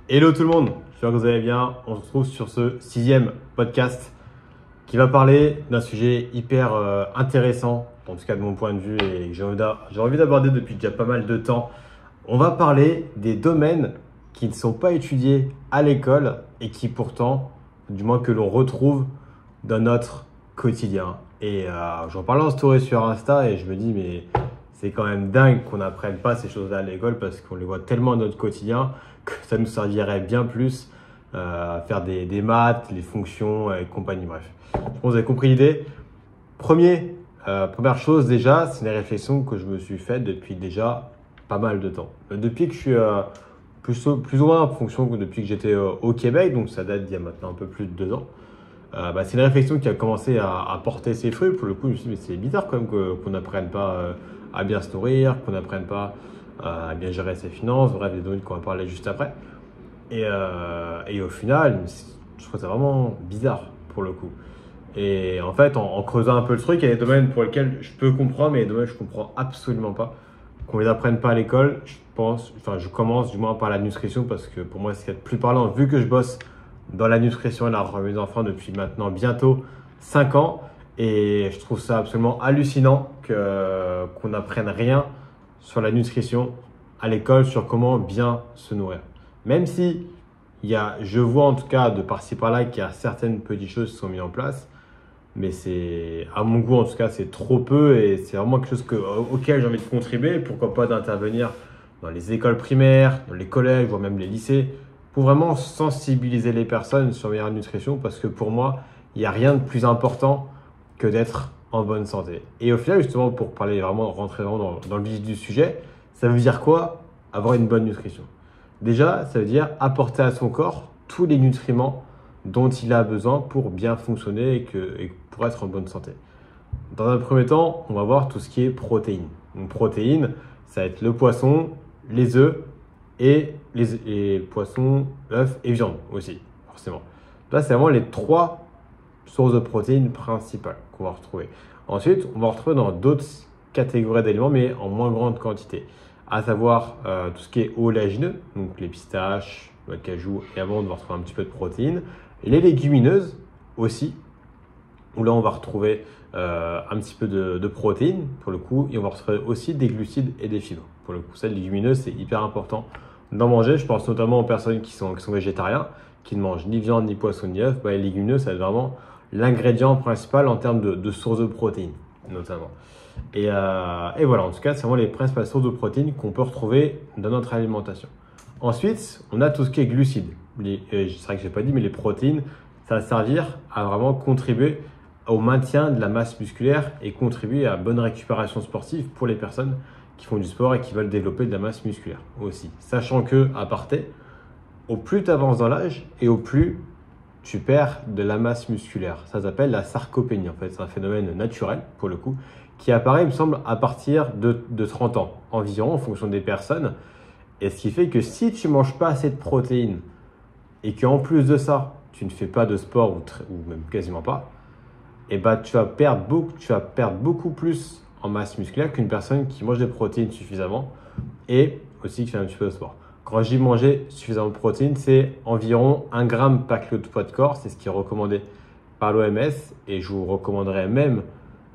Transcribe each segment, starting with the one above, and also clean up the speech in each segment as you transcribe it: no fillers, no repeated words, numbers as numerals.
Hello tout le monde, j'espère que vous allez bien. On se retrouve sur ce 6e podcast qui va parler d'un sujet hyper intéressant, en tout cas de mon point de vue, et que j'ai envie d'aborder depuis déjà pas mal de temps. On va parler des domaines qui ne sont pas étudiés à l'école et qui pourtant, du moins que l'on retrouve dans notre quotidien. Et j'en parlais en story sur Insta et je me dis mais c'est quand même dingue qu'on n'apprenne pas ces choses-là à l'école parce qu'on les voit tellement dans notre quotidien que ça nous servirait bien plus à faire des maths, les fonctions et compagnie. Bref, je pense que vous avez compris l'idée. Première chose déjà, c'est une réflexion que je me suis faite depuis déjà pas mal de temps. Depuis que je suis plus ou moins en fonction que depuis que j'étais au Québec, donc ça date d'il y a maintenant un peu plus de 2 ans. C'est une réflexion qui a commencé à porter ses fruits. Pour le coup, je me suis dit, mais c'est bizarre quand même qu'on n'apprenne pas à bien se nourrir, qu'on n'apprenne pas à bien gérer ses finances, bref, des domaines qu'on va parler juste après. Et au final, je trouve ça vraiment bizarre pour le coup. Et en fait, en creusant un peu le truc, il y a des domaines pour lesquels je peux comprendre, mais il y a des domaines que je comprends absolument pas. Qu'on les apprenne pas à l'école, je commence du moins par la nutrition parce que pour moi, c'est ce qu'il y a de plus parlant, vu que je bosse dans la nutrition et la remise d'enfants depuis maintenant bientôt 5 ans. Et je trouve ça absolument hallucinant qu'on n'apprenne rien sur la nutrition à l'école, sur comment bien se nourrir. Même si je vois en tout cas de par-ci par-là qu'il y a certaines petites choses qui sont mises en place, mais c'est, à mon goût en tout cas, c'est trop peu et c'est vraiment quelque chose auquel j'ai envie de contribuer. Pourquoi pas d'intervenir dans les écoles primaires, dans les collèges, voire même les lycées, pour vraiment sensibiliser les personnes sur la meilleure nutrition parce que pour moi, il n'y a rien de plus important que d'être en bonne santé. Et au final, justement, pour rentrer vraiment dans le vif du sujet, ça veut dire quoi avoir une bonne nutrition? Déjà, ça veut dire apporter à son corps tous les nutriments dont il a besoin pour bien fonctionner et pour être en bonne santé. Dans un premier temps, on va voir tout ce qui est protéines. Donc, protéines, ça va être le poisson, les œufs et les poissons, œufs et viande aussi, forcément. Là, c'est vraiment les 3 sources de protéines principales qu'on va retrouver. Ensuite, on va retrouver dans d'autres catégories d'aliments, mais en moins grande quantité, à savoir tout ce qui est oléagineux, donc les pistaches, le cajou et amandes, on va retrouver un petit peu de protéines. Les légumineuses aussi, où là on va retrouver un petit peu de protéines pour le coup, et on va retrouver aussi des glucides et des fibres. Pour le coup, ça, les légumineuses, c'est hyper important d'en manger. Je pense notamment aux personnes qui sont végétariens, qui ne mangent ni viande, ni poisson, ni œufs. Les légumineuses, ça va être vraiment l'ingrédient principal en termes de sources de protéines, notamment. Et voilà, en tout cas, c'est vraiment les principales sources de protéines qu'on peut retrouver dans notre alimentation. Ensuite, on a tout ce qui est glucides. C'est vrai que je n'ai pas dit, mais les protéines, ça va servir à vraiment contribuer au maintien de la masse musculaire et contribuer à la bonne récupération sportive pour les personnes qui font du sport et qui veulent développer de la masse musculaire aussi. Sachant que, à parté, au plus tu avances dans l'âge et au plus tu perds de la masse musculaire. Ça s'appelle la sarcopénie en fait. C'est un phénomène naturel pour le coup qui apparaît, il me semble, à partir de 30 ans environ en fonction des personnes. Et ce qui fait que si tu ne manges pas assez de protéines et qu'en plus de ça, tu ne fais pas de sport ou même quasiment pas, et tu vas perdre beaucoup plus en masse musculaire qu'une personne qui mange des protéines suffisamment et aussi qui fait un petit peu de sport. Quand je dis manger suffisamment de protéines, c'est environ 1 gramme par kilo de poids de corps. C'est ce qui est recommandé par l'OMS et je vous recommanderais même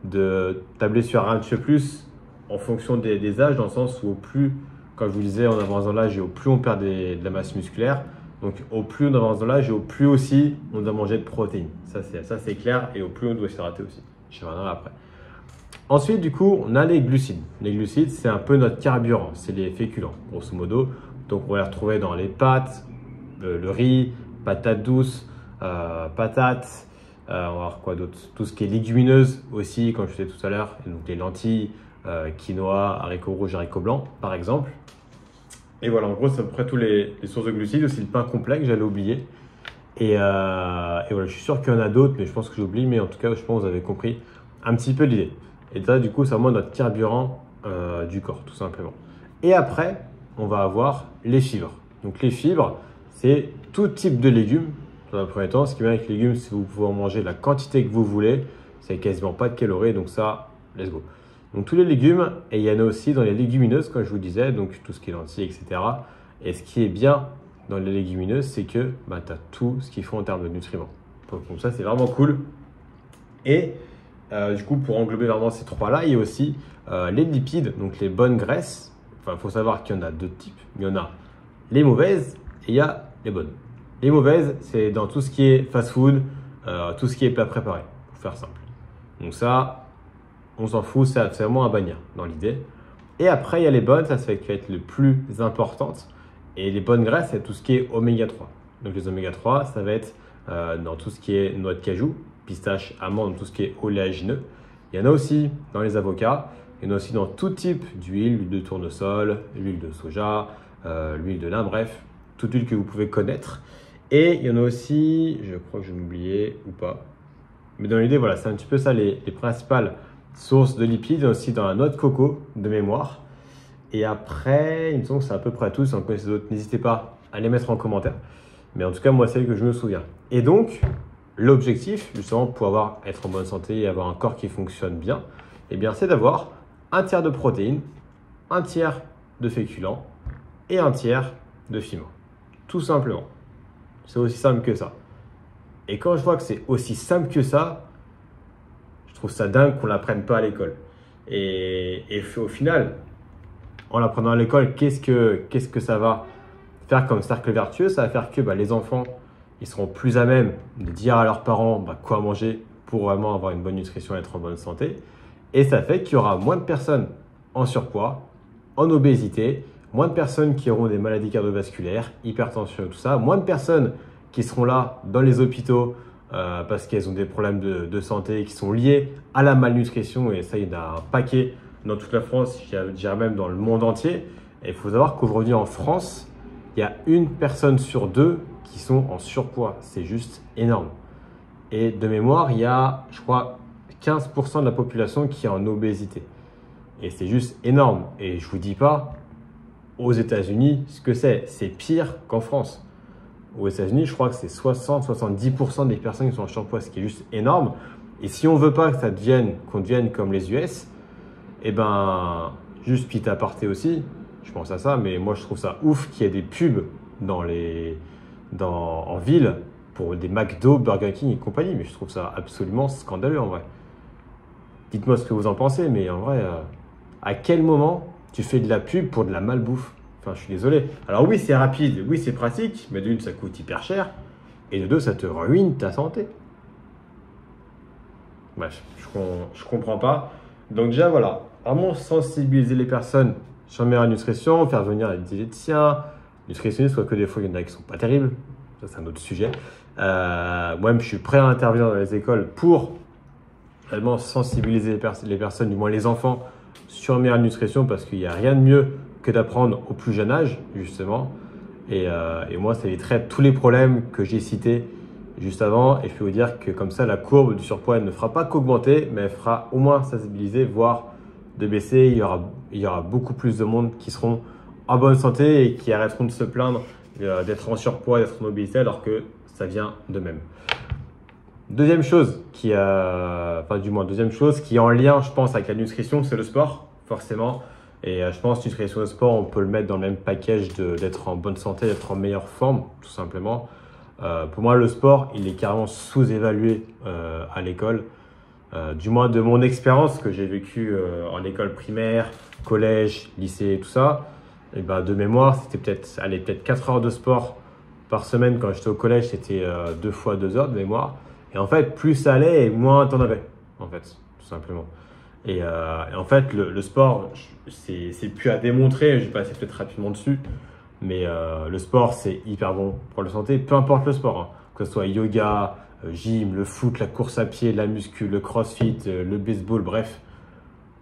de tabler sur un petit peu plus en fonction des âges, dans le sens où au plus, comme je vous disais, on avance dans l'âge et au plus on perd de la masse musculaire. Donc au plus on avance dans l'âge et au plus aussi on doit manger de protéines. Ça c'est clair et au plus on doit s'hydrater aussi. Je reviendrai après. Ensuite, du coup, on a les glucides. Les glucides, c'est un peu notre carburant, c'est les féculents, grosso modo. Donc, on va les retrouver dans les pâtes, le riz, patates douces, patates. On va avoir quoi d'autre? Tout ce qui est légumineuse aussi, comme je disais tout à l'heure. Donc, les lentilles, quinoa, haricots rouges, haricots blancs, par exemple. Et voilà, en gros, c'est à peu près tous les sources de glucides. Aussi le pain complet que j'allais oublier. Et voilà, je suis sûr qu'il y en a d'autres, mais je pense que j'oublie. Mais en tout cas, je pense que vous avez compris un petit peu l'idée. Et ça, du coup, c'est vraiment notre carburant du corps, tout simplement. Et après, on va avoir les fibres. Donc, les fibres, c'est tout type de légumes. Dans un premier temps, ce qui est bien avec les légumes, c'est que vous pouvez en manger la quantité que vous voulez. C'est quasiment pas de calories, donc ça, let's go. Donc, tous les légumes, et il y en a aussi dans les légumineuses, comme je vous disais, donc tout ce qui est lentilles, etc. Et ce qui est bien dans les légumineuses, c'est que bah, tu as tout ce qu'il faut en termes de nutriments. Donc ça, c'est vraiment cool. Et du coup, pour englober vraiment ces trois-là, il y a aussi les lipides, donc les bonnes graisses. Enfin, il faut savoir qu'il y en a deux types. Il y en a les mauvaises et il y a les bonnes. Les mauvaises, c'est dans tout ce qui est fast-food, tout ce qui est plat préparé, pour faire simple. Donc ça, on s'en fout, c'est vraiment à bannir dans l'idée. Et après, il y a les bonnes, ça va être le plus importante. Et les bonnes graisses, c'est tout ce qui est oméga 3. Donc les oméga 3, ça va être dans tout ce qui est noix de cajou, pistache, amande, tout ce qui est oléagineux. Il y en a aussi dans les avocats. Il y en a aussi dans tout type d'huile, l'huile de tournesol, l'huile de soja, l'huile de lin, bref, toute huile que vous pouvez connaître. Et il y en a aussi, je crois que je m'oubliais ou pas. Mais dans l'idée, voilà, c'est un petit peu ça les principales sources de lipides. Il y en a aussi dans la noix de coco, de mémoire. Et après, il me semble que c'est à peu près tout. Si vous en connaissez d'autres, n'hésitez pas à les mettre en commentaire. Mais en tout cas, moi, c'est celle que je me souviens. Et donc, l'objectif, justement, pour être en bonne santé et avoir un corps qui fonctionne bien, eh bien, c'est d'avoir un tiers de protéines, un tiers de féculents et un tiers de fibres. Tout simplement. C'est aussi simple que ça. Et quand je vois que c'est aussi simple que ça, je trouve ça dingue qu'on ne l'apprenne pas à l'école. Et au final, en l'apprenant à l'école, qu'est-ce que ça va faire comme cercle vertueux? Ça va faire que les enfants, ils seront plus à même de dire à leurs parents quoi manger pour vraiment avoir une bonne nutrition et être en bonne santé. Et ça fait qu'il y aura moins de personnes en surpoids, en obésité, moins de personnes qui auront des maladies cardiovasculaires, hypertension et tout ça, moins de personnes qui seront là dans les hôpitaux parce qu'elles ont des problèmes de santé qui sont liés à la malnutrition. Et ça, il y en a un paquet dans toute la France, je dirais même dans le monde entier. Et il faut savoir qu'aujourd'hui en France, il y a une personne sur deux qui sont en surpoids. C'est juste énorme. Et de mémoire, il y a, je crois, 15% de la population qui est en obésité. Et c'est juste énorme. Et je ne vous dis pas, aux États-Unis, ce que c'est pire qu'en France. Aux États-Unis, je crois que c'est 60-70% des personnes qui sont en surpoids, ce qui est juste énorme. Et si on ne veut pas que qu'on devienne comme les US, eh ben, juste petit aparté aussi, je pense à ça, mais moi je trouve ça ouf qu'il y ait des pubs en ville pour des McDo, Burger King et compagnie, mais je trouve ça absolument scandaleux en vrai. Dites-moi ce que vous en pensez, mais en vrai, à quel moment tu fais de la pub pour de la malbouffe? Enfin, je suis désolé. Alors oui, c'est rapide, oui, c'est pratique, mais d'une, ça coûte hyper cher, et de deux, ça te ruine ta santé. Bref, je comprends pas. Donc déjà, voilà, vraiment sensibiliser les personnes sur la meilleure nutrition, faire venir les diététiciens, nutritionnistes, quoique des fois, il y en a qui sont pas terribles. Ça, c'est un autre sujet. Moi-même, je suis prêt à intervenir dans les écoles pour vraiment sensibiliser les personnes, du moins les enfants, sur la meilleure nutrition, parce qu'il n'y a rien de mieux que d'apprendre au plus jeune âge, justement. Et moi, ça éviterait tous les problèmes que j'ai cités juste avant. Et je peux vous dire que comme ça, la courbe du surpoids elle ne fera pas qu'augmenter, mais elle fera au moins stabiliser, voire de baisser. Il y aura beaucoup plus de monde qui seront en bonne santé et qui arrêteront de se plaindre d'être en surpoids, d'être en obésité, alors que ça vient d'eux-mêmes. Deuxième chose qui est en lien, je pense, avec la nutrition, c'est le sport, forcément. Et je pense que nutrition et sport, on peut le mettre dans le même package d'être en bonne santé, d'être en meilleure forme, tout simplement. Pour moi, le sport, il est carrément sous-évalué à l'école. Du moins de mon expérience que j'ai vécue en école primaire, collège, lycée, tout ça. Et de mémoire, c'était peut-être 4 heures de sport par semaine. Quand j'étais au collège, c'était 2 fois 2 heures de mémoire. Et en fait, plus ça allait et moins t'en avais, en fait, tout simplement. Et en fait, le sport, c'est plus à démontrer, je vais passer peut-être rapidement dessus, mais le sport, c'est hyper bon pour la santé, peu importe le sport, hein, que ce soit yoga, gym, le foot, la course à pied, la muscu, le crossfit, le baseball, bref.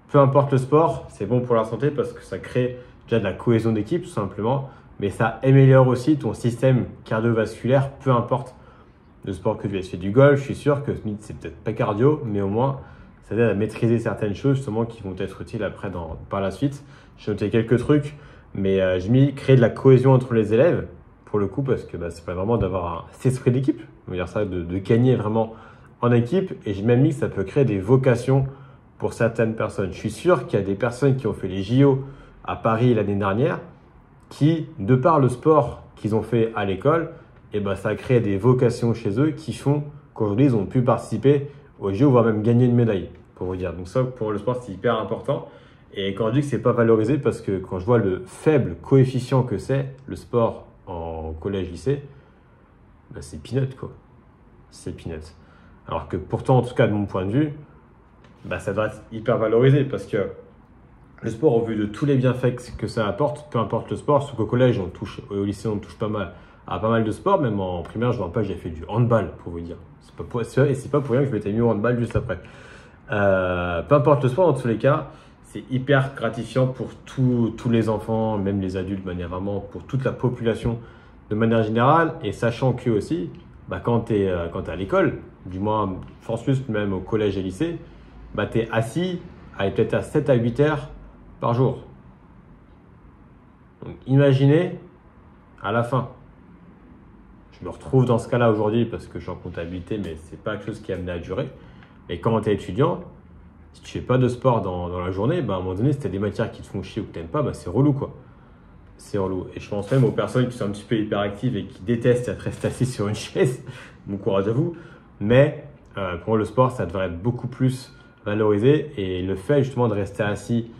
Peu importe le sport, c'est bon pour la santé parce que ça crée déjà de la cohésion d'équipe, tout simplement, mais ça améliore aussi ton système cardiovasculaire, peu importe le sport que tu fais. Du golf, je suis sûr que c'est peut-être pas cardio, mais au moins, ça aide à maîtriser certaines choses justement qui vont être utiles après par la suite. J'ai noté quelques trucs, mais j'ai mis créer de la cohésion entre les élèves, pour le coup, parce que c'est pas vraiment d'avoir cet esprit d'équipe, on va dire ça, de gagner vraiment en équipe. Et j'ai même mis que ça peut créer des vocations pour certaines personnes. Je suis sûr qu'il y a des personnes qui ont fait les JO à Paris l'année dernière, qui, de par le sport qu'ils ont fait à l'école, et ben, ça a créé des vocations chez eux qui font qu'aujourd'hui, ils ont pu participer aux Jeux, voire même gagner une médaille, pour vous dire. Donc ça, pour le sport, c'est hyper important. Et quand je dis que c'est pas valorisé, parce que quand je vois le faible coefficient que c'est, le sport en collège-lycée, ben c'est peanut, quoi. C'est peanut. Alors que pourtant, en tout cas, de mon point de vue, ben ça doit être hyper valorisé, parce que le sport, au vu de tous les bienfaits que ça apporte, peu importe le sport, surtout qu'au collège, on touche, au lycée, on touche pas mal à pas mal de sports. Même en primaire, je ne me rappelle pas, j'ai fait du handball, pour vous dire. Et c'est pas pour rien que je m'étais mis au handball juste après. Peu importe le sport, dans tous les cas, c'est hyper gratifiant pour tous les enfants, même les adultes, de manière vraiment pour toute la population de manière générale. Et sachant que aussi, bah, quand tu es, à l'école, du moins, je pense juste même au collège et lycée, bah, tu es assis peut-être à 7 à 8 heures par jour. Donc imaginez à la fin. Je me retrouve dans ce cas-là aujourd'hui parce que je suis en comptabilité, mais ce n'est pas quelque chose qui est amené à durer. Et quand tu es étudiant, si tu ne fais pas de sport dans la journée, bah, à un moment donné, si tu as des matières qui te font chier ou que tu n'aimes pas, bah, c'est relou, quoi. C'est relou. Et je pense même aux personnes qui sont un petit peu hyperactives et qui détestent être restées assises sur une chaise. Bon courage à vous. Mais pour moi, le sport, ça devrait être beaucoup plus valorisé. Et le fait justement de rester assis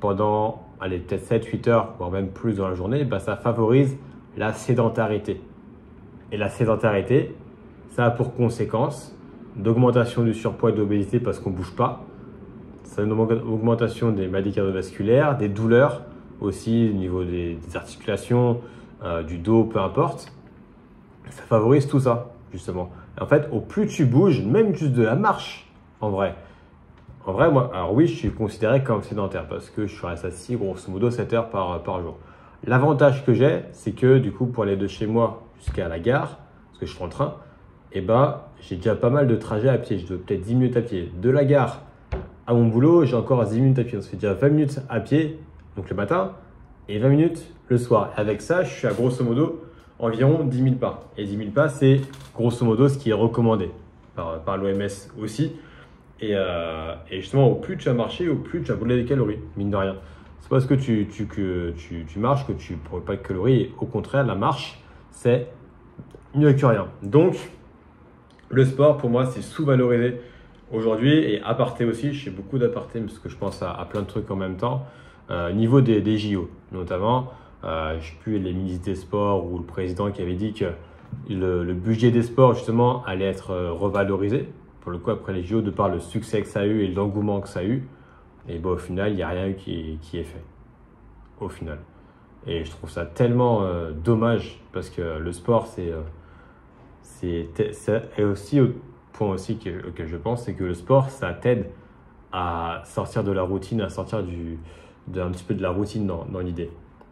pendant peut-être 7-8 heures, voire même plus dans la journée, bah, ça favorise la sédentarité. Et la sédentarité, ça a pour conséquence d'augmentation du surpoids et de l'obésité parce qu'on ne bouge pas. Ça a une augmentation des maladies cardiovasculaires, des douleurs aussi au niveau des articulations, du dos, peu importe. Ça favorise tout ça, justement. Et en fait, au plus tu bouges, même juste de la marche, en vrai, moi, alors oui, je suis considéré comme sédentaire parce que je suis resté assis grosso modo 7 heures par jour. L'avantage que j'ai, c'est que du coup, pour aller de chez moi jusqu'à la gare, parce que je suis en train, et bah, j'ai déjà pas mal de trajets à pied. Je dois peut-être 10 minutes à pied. De la gare à mon boulot, j'ai encore 10 minutes à pied. Donc, ça fait déjà 20 minutes à pied, donc le matin, et 20 minutes le soir. Et avec ça, je suis à grosso modo environ 10 000 pas. Et 10 000 pas, c'est grosso modo ce qui est recommandé par l'OMS aussi. Et justement, au plus tu as marché, au plus tu as brûlé des calories, mine de rien. C'est parce que tu marches que tu ne brûles pas de calories. Et au contraire, la marche, c'est mieux que rien. Donc, le sport, pour moi, c'est sous-valorisé aujourd'hui. Et aparté aussi, je fais beaucoup d'aparté parce que je pense à plein de trucs en même temps. Niveau des JO, notamment, je ne sais plus, les ministres des sports ou le président qui avait dit que le budget des sports, justement, allait être revalorisé. Pour le coup, après les JO, de par le succès que ça a eu et l'engouement que ça a eu, et bon, au final, il n'y a rien eu qui est fait. Au final. Et je trouve ça tellement dommage parce que le sport, c'est aussi au point aussi auquel je pense, c'est que le sport, ça t'aide à sortir de la routine, à sortir un petit peu de la routine dans l'idée.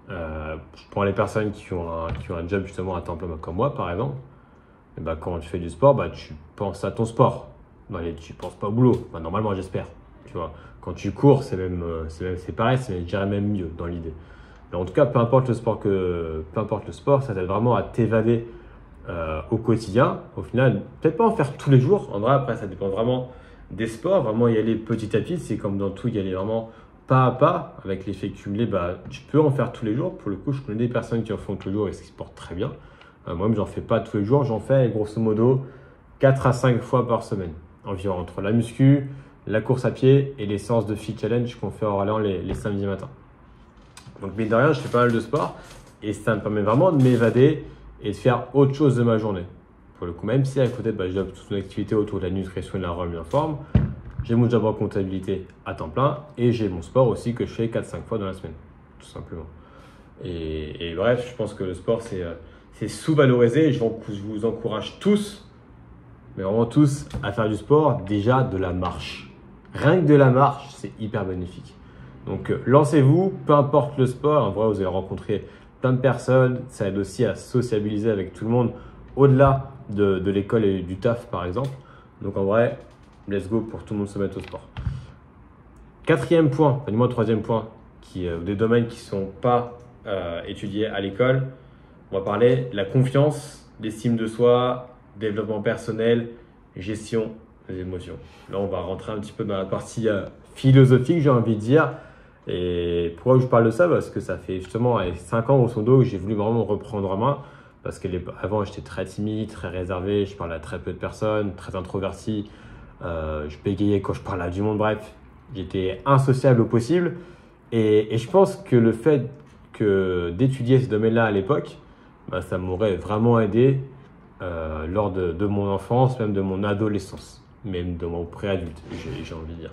Je prends les personnes qui ont un job justement à temps plein comme moi, par exemple. Et bah, quand tu fais du sport, bah, tu penses à ton sport. Tu ne penses pas au boulot. Bah, normalement, j'espère. Tu vois. Quand tu cours, c'est pareil, je dirais même mieux dans l'idée. Mais en tout cas, peu importe le sport, ça t'aide vraiment à t'évader au quotidien. Au final, peut-être pas en faire tous les jours. En vrai, après, ça dépend vraiment des sports. Vraiment y aller petit à petit. C'est comme dans tout, y aller vraiment pas à pas. Avec l'effet cumulé, bah, tu peux en faire tous les jours. Pour le coup, je connais des personnes qui en font tous les jours et qui se portent très bien. Moi-même, j'en fais pas tous les jours. J'en fais grosso modo 4 à 5 fois par semaine. Environ entre la muscu, la course à pied et les séances de Fit Challenge qu'on fait en rallant les samedis matins. Donc, mine de rien, je fais pas mal de sport et ça me permet vraiment de m'évader et de faire autre chose de ma journée. Pour le coup, même si à côté, bah, j'ai toute une activité autour de la nutrition et de la remise en forme, j'ai mon job en comptabilité à temps plein et j'ai mon sport aussi que je fais 4-5 fois dans la semaine, tout simplement. Et bref, je pense que le sport, c'est sous-valorisé et je vous encourage tous, mais vraiment tous, à faire du sport, déjà de la marche. Rien que de la marche, c'est hyper bénéfique. Donc, lancez-vous, peu importe le sport. En vrai, vous allez rencontrer plein de personnes. Ça aide aussi à sociabiliser avec tout le monde au-delà de l'école et du taf, par exemple. Donc, en vrai, let's go pour tout le monde se mettre au sport. Quatrième point, du moins troisième point, des domaines qui ne sont pas étudiés à l'école. On va parler de la confiance, l'estime de soi, développement personnel, gestion des émotions. Là, on va rentrer un petit peu dans la partie philosophique, j'ai envie de dire. Et pourquoi je parle de ça? Parce que ça fait justement 5 ans au son dos que j'ai voulu vraiment reprendre en main parce qu'avant, j'étais très timide, très réservé, je parlais à très peu de personnes, très introverti, je bégayais quand je parlais à du monde, bref, j'étais insociable au possible. Et je pense que le fait d'étudier ce domaine-là à l'époque, bah, ça m'aurait vraiment aidé lors de mon enfance, même de mon adolescence, même de mon préadulte, j'ai envie de dire.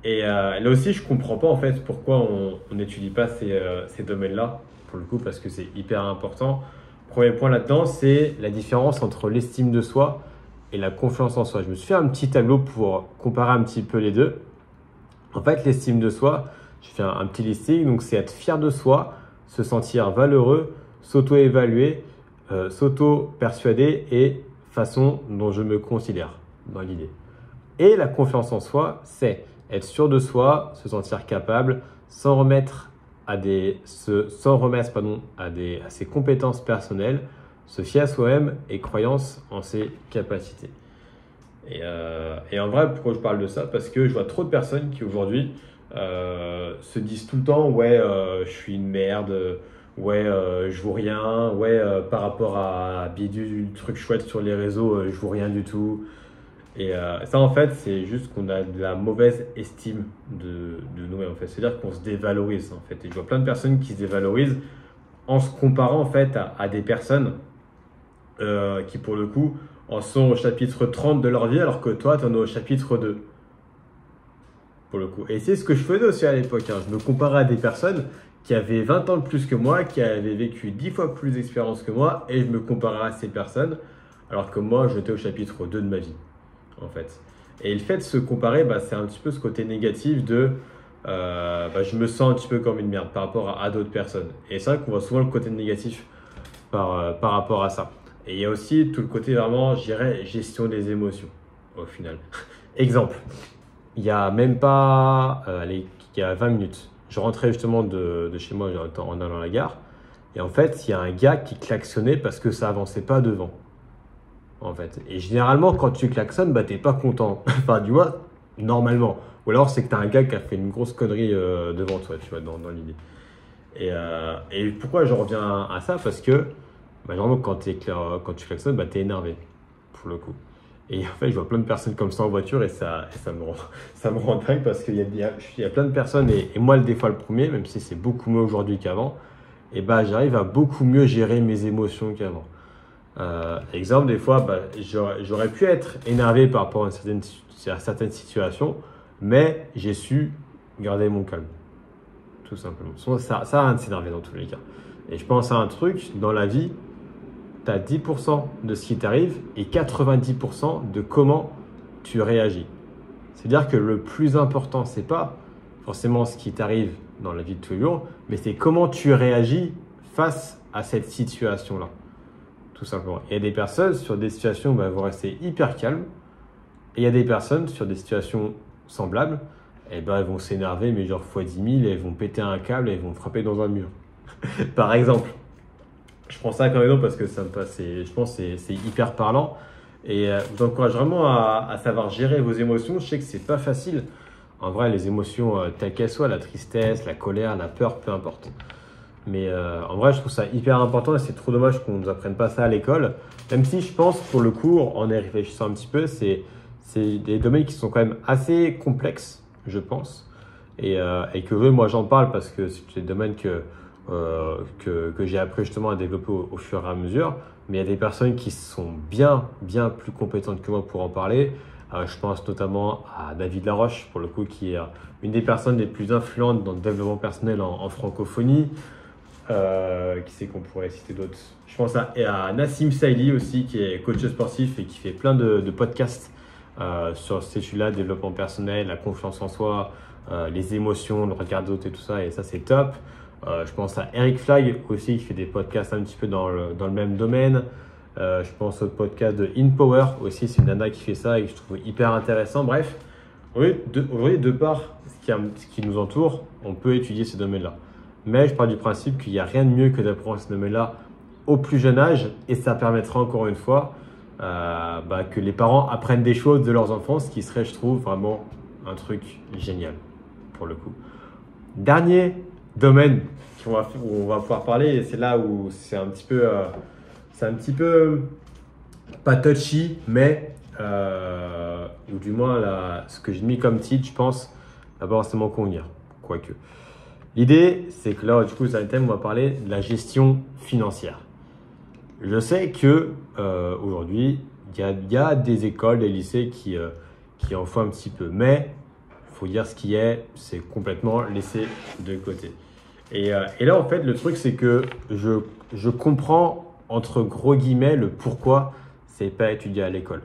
Et là aussi, je comprends pas en fait pourquoi on n'étudie pas ces domaines-là, pour le coup, parce que c'est hyper important. Premier point là-dedans, c'est la différence entre l'estime de soi et la confiance en soi. Je me suis fait un petit tableau pour comparer un petit peu les deux. En fait, l'estime de soi, je fais un petit listing, donc c'est être fier de soi, se sentir valeureux, s'auto-évaluer, s'auto-persuader et façon dont je me considère dans l'idée. Et la confiance en soi, c'est être sûr de soi, se sentir capable, sans remettre à ses compétences personnelles, se fier à soi-même et croyance en ses capacités. Et en vrai, pourquoi je parle de ça? Parce que je vois trop de personnes qui aujourd'hui se disent tout le temps ouais, je suis une merde, ouais, je vaux rien, ouais, par rapport à bidule, truc chouette sur les réseaux, je vaux rien du tout. Et ça, en fait, c'est juste qu'on a de la mauvaise estime de nous-mêmes, en fait. C'est-à-dire qu'on se dévalorise, en fait. Et je vois plein de personnes qui se dévalorisent en se comparant, en fait, à des personnes qui, pour le coup, en sont au chapitre 30 de leur vie, alors que toi, tu en es au chapitre 2, pour le coup. Et c'est ce que je faisais aussi à l'époque, hein. Je me comparais à des personnes qui avaient 20 ans de plus que moi, qui avaient vécu 10 fois plus d'expérience que moi, et je me comparais à ces personnes, alors que moi, j'étais au chapitre 2 de ma vie, en fait. Et le fait de se comparer, bah, c'est un petit peu ce côté négatif de je me sens un petit peu comme une merde par rapport à d'autres personnes. Et c'est vrai qu'on voit souvent le côté négatif par rapport à ça. Et il y a aussi tout le côté vraiment, je dirais, gestion des émotions, au final. Exemple, il y a même pas, il y a 20 minutes, je rentrais justement de chez moi en allant à la gare. Et en fait, il y a un gars qui klaxonnait parce que ça avançait pas devant. En fait. Et généralement, quand tu klaxonnes, bah, t'es pas content. Enfin, du moins, normalement. Ou alors, c'est que tu as un gars qui a fait une grosse connerie devant toi, tu vois, dans l'idée. Et pourquoi je reviens à ça? Parce que, bah, généralement, quand tu klaxonnes, bah, tu es énervé, pour le coup. Et en fait, je vois plein de personnes comme ça en voiture et ça me rend dingue parce qu'il y a plein de personnes, et moi, des fois, le premier, même si c'est beaucoup mieux aujourd'hui qu'avant, et bah, j'arrive à beaucoup mieux gérer mes émotions qu'avant. Exemple, des fois, bah, j'aurais pu être énervé par rapport à certaines situations, mais j'ai su garder mon calme, tout simplement. Ça a rien de s'énerver dans tous les cas. Et je pense à un truc, dans la vie, tu as 10% de ce qui t'arrive et 90% de comment tu réagis. C'est-à-dire que le plus important, c'est pas forcément ce qui t'arrive dans la vie de tous les jours, mais c'est comment tu réagis face à cette situation-là. Tout simplement. Il y a des personnes sur des situations où elles vont rester hyper calmes. Et il y a des personnes sur des situations semblables, elles vont s'énerver, mais genre fois 10 000, et elles vont péter un câble et elles vont frapper dans un mur. Par exemple. Je prends ça comme exemple parce que je pense que c'est hyper parlant. Et je vous encourage vraiment à savoir gérer vos émotions. Je sais que c'est pas facile. En vrai, les émotions, telles qu'elles soient, la tristesse, la colère, la peur, peu importe. Mais en vrai, je trouve ça hyper important et c'est trop dommage qu'on ne nous apprenne pas ça à l'école. Même si je pense, pour le coup, en y réfléchissant un petit peu, c'est des domaines qui sont quand même assez complexes, je pense. Et que moi, j'en parle parce que c'est des domaines que j'ai appris justement à développer au fur et à mesure. Mais il y a des personnes qui sont bien plus compétentes que moi pour en parler. Je pense notamment à David Laroche, pour le coup, qui est une des personnes les plus influentes dans le développement personnel en francophonie. Qui c'est qu'on pourrait citer d'autres? Je pense à Nassim Saïli aussi, qui est coach sportif et qui fait plein de podcasts sur ces sujets-là, développement personnel, la confiance en soi, les émotions, le regard d'autres et tout ça. Et ça, c'est top. Je pense à Eric Flag aussi, qui fait des podcasts un petit peu dans le même domaine. Je pense au podcast de In Power aussi, c'est une nana qui fait ça et que je trouve hyper intéressant. Bref, aujourd'hui, de par ce qui nous entoure, on peut étudier ces domaines-là. Mais je pars du principe qu'il n'y a rien de mieux que d'apprendre ce domaine-là au plus jeune âge et ça permettra encore une fois que les parents apprennent des choses de leurs enfants, ce qui serait, je trouve, vraiment un truc génial pour le coup. Dernier domaine où on va pouvoir parler, et c'est là où c'est un petit peu c'est un petit peu pas touchy, mais ou du moins ce que j'ai mis comme titre, je pense, va pas forcément convenir. Quoique. L'idée, c'est que là, du coup, c'est un thème, on va parler de la gestion financière. Je sais que aujourd'hui, il y a des écoles, des lycées qui en font un petit peu, mais il faut dire ce qui est, c'est complètement laissé de côté. Et là, en fait, le truc, c'est que je comprends, entre gros guillemets, le pourquoi c'est pas étudié à l'école.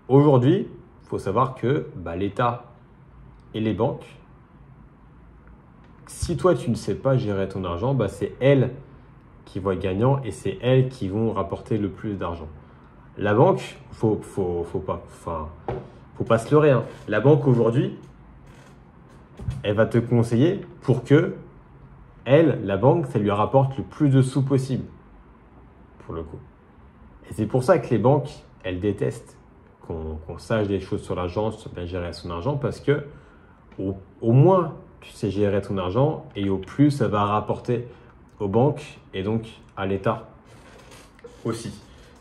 Aujourd'hui, il faut savoir que l'État et les banques, si toi, tu ne sais pas gérer ton argent, c'est elles qui vont être gagnants et c'est elles qui vont rapporter le plus d'argent. La banque, faut pas se leurrer, hein. La banque aujourd'hui, elle va te conseiller pour que la banque, ça lui rapporte le plus de sous possible, pour le coup. Et c'est pour ça que les banques, elles détestent qu'on sache des choses sur l'argent, sur bien gérer son argent, parce que au moins tu sais gérer ton argent et au plus ça va rapporter aux banques et donc à l'État aussi,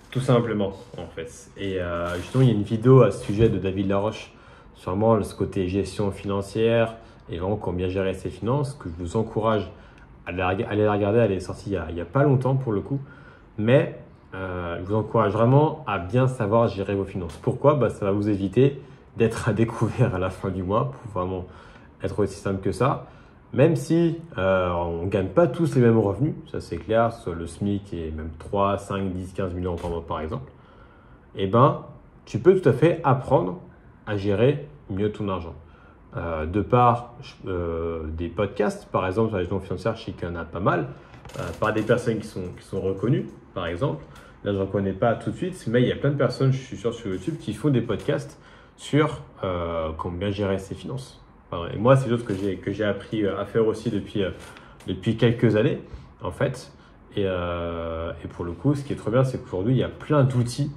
tout simplement en fait. Et justement, il y a une vidéo à ce sujet de David Laroche sur vraiment ce côté gestion financière et vraiment comment bien gérer ses finances, que je vous encourage à aller la regarder. Elle est sortie il y a pas longtemps pour le coup, mais je vous encourage vraiment à bien savoir gérer vos finances. Pourquoi ? Ça va vous éviter d'être à découvert à la fin du mois, pour vraiment être aussi simple que ça. Même si on ne gagne pas tous les mêmes revenus, ça c'est clair, soit le SMIC et même 3, 5, 10, 15 millions par mois par exemple, tu peux tout à fait apprendre à gérer mieux ton argent. De par des podcasts, par exemple, sur la gestion financière, je sais qu'il y en a pas mal, par des personnes qui sont reconnues, par exemple. Là, je n'en connais pas tout de suite, mais il y a plein de personnes, je suis sûr, sur YouTube qui font des podcasts sur comment bien gérer ses finances. Et moi, c'est chose que j'ai appris à faire aussi depuis quelques années, en fait. Et pour le coup, ce qui est trop bien, c'est qu'aujourd'hui, il y a plein d'outils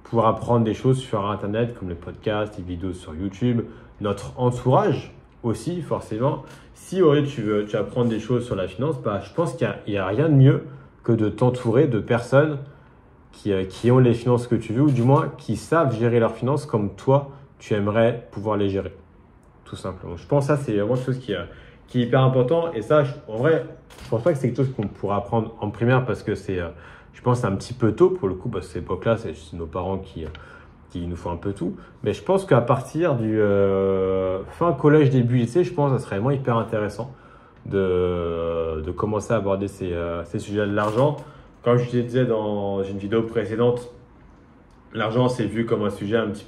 pour apprendre des choses sur Internet, comme les podcasts, les vidéos sur YouTube, notre entourage aussi, forcément. Si aujourd'hui, tu veux apprendre des choses sur la finance, je pense qu'il n'y a rien de mieux que de t'entourer de personnes qui ont les finances que tu veux, ou du moins qui savent gérer leurs finances comme toi, tu aimerais pouvoir les gérer. Tout simplement. Je pense que ça, c'est vraiment quelque chose qui est hyper important. Et ça, en vrai, je pense pas que c'est quelque chose qu'on pourra apprendre en primaire parce que je pense, c'est un petit peu tôt pour le coup, parce que cette époque-là, c'est nos parents qui nous font un peu tout. Mais je pense qu'à partir du fin collège, début lycée, je pense que ça serait vraiment hyper intéressant de commencer à aborder ces sujets de l'argent. Comme je te disais dans une vidéo précédente, l'argent, c'est vu comme un sujet un petit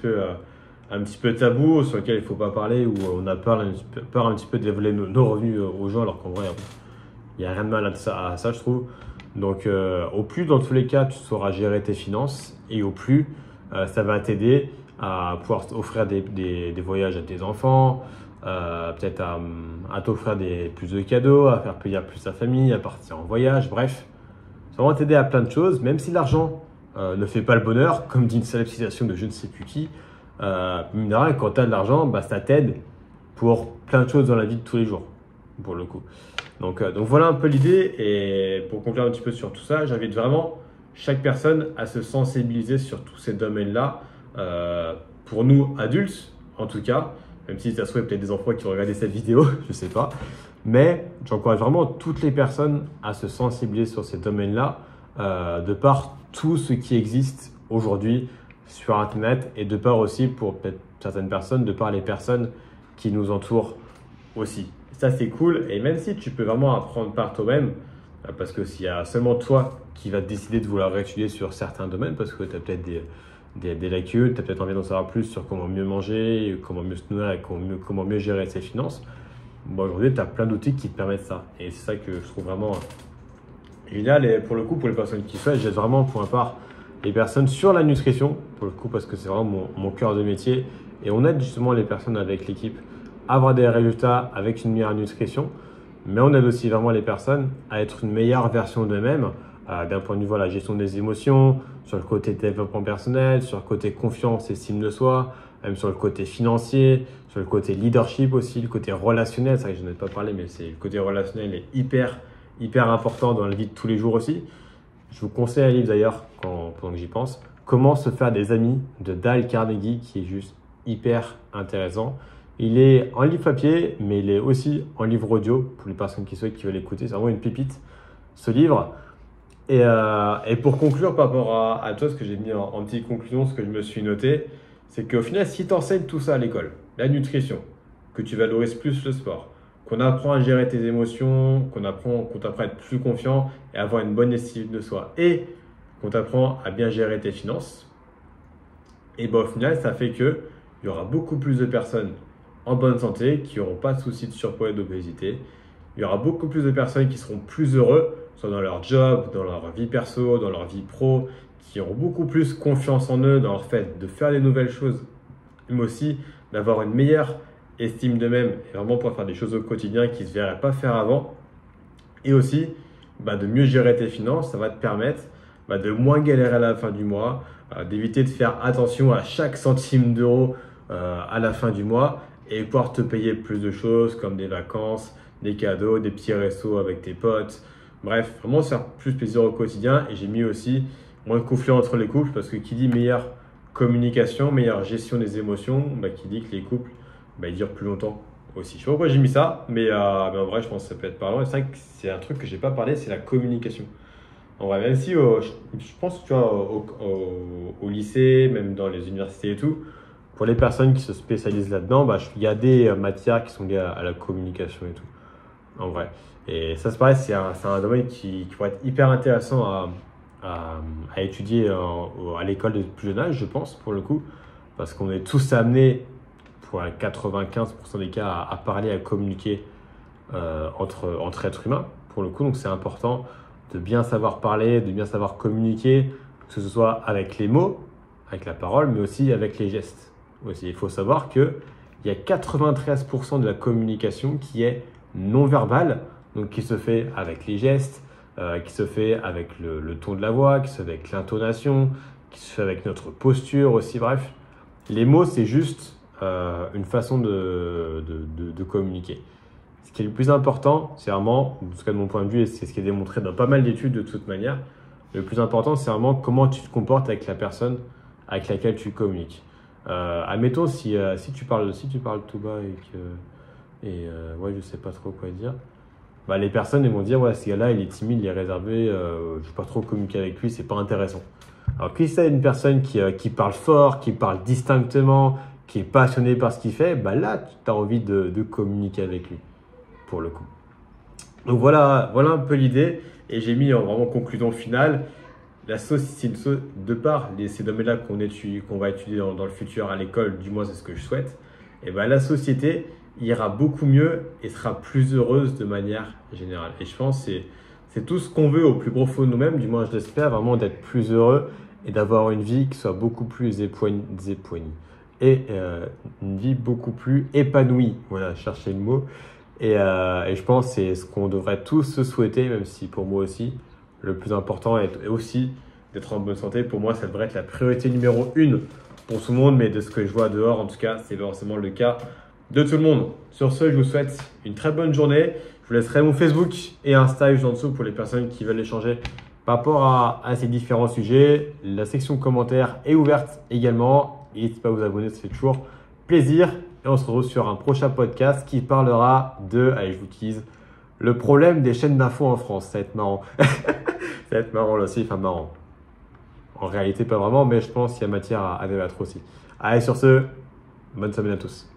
peu tabou, sur lequel il ne faut pas parler, où on a peur un petit peu de dévoiler nos revenus aux gens, alors qu'en vrai, il n'y a rien de mal à ça, je trouve. Donc, au plus, dans tous les cas, tu sauras gérer tes finances, et au plus, ça va t'aider à pouvoir offrir des voyages à tes enfants, peut-être à t'offrir plus de cadeaux, à faire plaisir plus ta famille, à partir en voyage, bref. Ça va t'aider à plein de choses, même si l'argent ne fait pas le bonheur, comme dit une célèbre citation de je ne sais plus qui. Mine de rien, quand tu as de l'argent, ça t'aide pour plein de choses dans la vie de tous les jours, pour le coup. Donc voilà un peu l'idée. Et pour conclure un petit peu sur tout ça, j'invite vraiment chaque personne à se sensibiliser sur tous ces domaines-là. Pour nous, adultes, en tout cas, même si ça se trouve peut-être des enfants qui vont regarder cette vidéo, je ne sais pas. Mais j'encourage vraiment toutes les personnes à se sensibiliser sur ces domaines-là, de par tout ce qui existe aujourd'hui sur Internet et de part aussi pour peut-être certaines personnes, de par les personnes qui nous entourent aussi. Ça, c'est cool. Et même si tu peux vraiment apprendre par toi-même, parce que s'il y a seulement toi qui vas décider de vouloir étudier sur certains domaines, parce que tu as peut-être des lacunes, tu as peut-être envie d'en savoir plus sur comment mieux manger, comment mieux se nourrir et comment mieux gérer ses finances. Aujourd'hui, tu as plein d'outils qui te permettent ça. Et c'est ça que je trouve vraiment génial. Et pour le coup, pour les personnes qui souhaitent, j'aide vraiment pour ma part les personnes sur la nutrition, pour le coup, parce que c'est vraiment mon cœur de métier. Et on aide justement les personnes avec l'équipe à avoir des résultats avec une meilleure nutrition. Mais on aide aussi vraiment les personnes à être une meilleure version d'eux-mêmes, d'un point de vue la gestion des émotions, sur le côté développement personnel, sur le côté confiance et estime de soi, même sur le côté financier, sur le côté leadership aussi, le côté relationnel. C'est vrai que je n'en ai pas parlé, mais le côté relationnel est hyper important dans la vie de tous les jours aussi. Je vous conseille un livre d'ailleurs, pendant que j'y pense, Comment se faire des amis de Dale Carnegie, qui est juste hyper intéressant. Il est en livre papier, mais il est aussi en livre audio pour les personnes qui souhaitent, qui veulent l'écouter. C'est vraiment une pépite, ce livre. Et pour conclure par rapport à toi, ce que j'ai mis en petite conclusion, ce que je me suis noté, c'est qu'au final, si tu enseignes tout ça à l'école, la nutrition, que tu valorises plus le sport, qu'on apprend à gérer tes émotions, qu'on t'apprend à être plus confiant et avoir une bonne estime de soi, et qu'on t'apprend à bien gérer tes finances, et ben au final, ça fait qu'il y aura beaucoup plus de personnes en bonne santé qui n'auront pas de soucis de surpoids et d'obésité. Il y aura beaucoup plus de personnes qui seront plus heureux, soit dans leur job, dans leur vie perso, dans leur vie pro, qui auront beaucoup plus confiance en eux dans leur fait de faire des nouvelles choses, mais aussi d'avoir une meilleure estime d'eux-mêmes et vraiment pouvoir faire des choses au quotidien qu'ils ne se verraient pas faire avant. Et aussi, de mieux gérer tes finances, ça va te permettre de moins galérer à la fin du mois, d'éviter de faire attention à chaque centime d'euro à la fin du mois et pouvoir te payer plus de choses comme des vacances, des cadeaux, des petits restos avec tes potes. Bref, vraiment se faire plus plaisir au quotidien. Et j'ai mis aussi moins de conflits entre les couples parce que qui dit meilleure communication, meilleure gestion des émotions, qui dit que les couples ils durent plus longtemps aussi. Je sais pas pourquoi j'ai mis ça, mais en vrai, je pense que ça peut être parlant. Et c'est vrai que c'est un truc que j'ai pas parlé, c'est la communication. En vrai, même si je pense que tu vois, au lycée, même dans les universités et tout, pour les personnes qui se spécialisent là-dedans, il y a des matières qui sont liées à la communication et tout. En vrai. Et ça, c'est pareil, c'est un domaine qui pourrait être hyper intéressant à étudier à l'école de plus jeune âge, je pense, pour le coup, parce qu'on est tous amenés, pour 95% des cas, à parler, à communiquer entre êtres humains, pour le coup. Donc, c'est important de bien savoir parler, de bien savoir communiquer, que ce soit avec les mots, avec la parole, mais aussi avec les gestes. Aussi, il faut savoir qu'il y a 93% de la communication qui est non verbale, donc qui se fait avec les gestes, qui se fait avec le ton de la voix, qui se fait avec l'intonation, qui se fait avec notre posture aussi. Bref, les mots, c'est juste une façon de communiquer. Ce qui est le plus important, c'est vraiment, en tout cas de mon point de vue, et c'est ce qui est démontré dans pas mal d'études de toute manière, le plus important, c'est vraiment comment tu te comportes avec la personne avec laquelle tu communiques. Admettons, si tu parles tout bas ouais, je sais pas trop quoi dire, les personnes elles vont dire ouais, ce gars-là il est timide, il est réservé, je ne vais pas trop communiquer avec lui, c'est pas intéressant. Alors que si c'est une personne qui parle fort, qui parle distinctement, qui est passionné par ce qu'il fait, là tu as envie de communiquer avec lui, pour le coup. Donc voilà un peu l'idée, et j'ai mis vraiment conclusion finale. De par ces domaines-là qu'on va étudier dans le futur à l'école, du moins c'est ce que je souhaite, et la société ira beaucoup mieux et sera plus heureuse de manière générale. Et je pense que c'est tout ce qu'on veut au plus profond de nous-mêmes, du moins je l'espère, vraiment d'être plus heureux et d'avoir une vie qui soit beaucoup plus époignée et une vie beaucoup plus épanouie. Voilà, chercher le mot. Et je pense que c'est ce qu'on devrait tous se souhaiter, même si pour moi aussi, le plus important est aussi d'être en bonne santé. Pour moi, ça devrait être la priorité numéro 1 pour tout le monde, mais de ce que je vois dehors, en tout cas, c'est forcément le cas de tout le monde. Sur ce, je vous souhaite une très bonne journée. Je vous laisserai mon Facebook et Insta juste en dessous pour les personnes qui veulent échanger par rapport à ces différents sujets. La section commentaires est ouverte également. N'hésitez pas à vous abonner, ça fait toujours plaisir. Et on se retrouve sur un prochain podcast qui parlera allez, je vous tease, le problème des chaînes d'infos en France. Ça va être marrant. Ça va être marrant là aussi, enfin marrant. En réalité, pas vraiment, mais je pense qu'il y a matière à débattre aussi. Allez, sur ce, bonne semaine à tous.